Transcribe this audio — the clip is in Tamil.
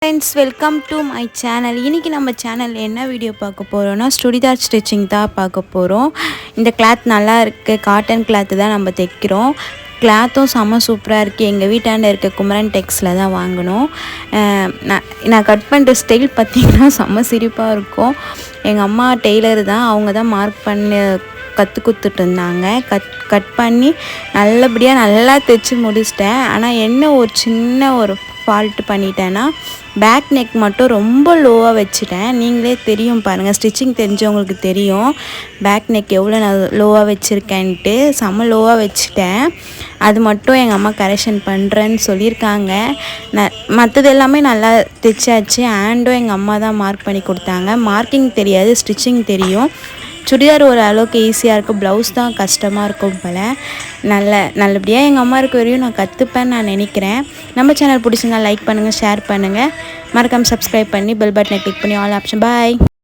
Friends, welcome to my channel. இன்றைக்கி நம்ம சேனலில் என்ன வீடியோ பார்க்க போகிறோன்னா சுடிதார் ஸ்டிச்சிங் தான் பார்க்க போகிறோம். இந்த கிளாத் நல்லா இருக்குது, காட்டன் கிளாத்து தான் நம்ம தைக்கிறோம். கிளாத்தும் செம்ம சூப்பராக இருக்குது. எங்கள் வீட்டாண்ட இருக்க குமரன் டெக்ஸில் தான் வாங்கினோம். நான் கட் பண்ணுற ஸ்டைல் பார்த்திங்கன்னா செம்ம சிரிப்பாக இருக்கும். எங்கள் அம்மா டெய்லர் தான், அவங்க தான் மார்க் பண்ணி கற்றுக் கொடுத்துட்டு இருந்தாங்க. கட் பண்ணி நல்லபடியாக நல்லா தைச்சி முடிச்சிட்டேன். ஆனால் என்ன ஒரு சின்ன ஒரு ஃபால்ட்டு பண்ணிட்டேன்னா, பேக் நெக் மட்டும் ரொம்ப லோவாக வச்சுட்டேன். நீங்களே தெரியும் பாருங்கள், ஸ்டிச்சிங் தெரிஞ்சவங்களுக்கு தெரியும் பேக் நெக் எவ்வளோ நான் லோவாக வச்சுருக்கேன்ட்டு. செம்ம லோவாக வச்சுட்டேன். அது மட்டும் எங்கள் அம்மா கரெக்ஷன் பண்ணுறேன்னு சொல்லியிருக்காங்க. மற்றது எல்லாமே நல்லா தைச்சாச்சு. ஹேண்டும் எங்கள் அம்மா தான் மார்க் பண்ணி கொடுத்தாங்க. மார்க்கிங் தெரியாது, ஸ்டிச்சிங் தெரியும். சுடிதார் ஒரு அளவுக்கு ஈஸியாக இருக்கும், ப்ளவுஸ் தான் கஷ்டமாக இருக்கும் போல். நல்லபடியாக எங்கள் அம்மா இருக்க வரையும் நான் கற்றுப்பேன்னு நான் நினைக்கிறேன். நம்ம சேனல் பிடிச்சிருந்தா லைக் பண்ணுங்கள், ஷேர் பண்ணுங்கள், மறக்காமல் சப்ஸ்கிரைப் பண்ணி பெல் பட்டனை கிளிக் பண்ணி ஆல் ஆப்ஷன். பாய்.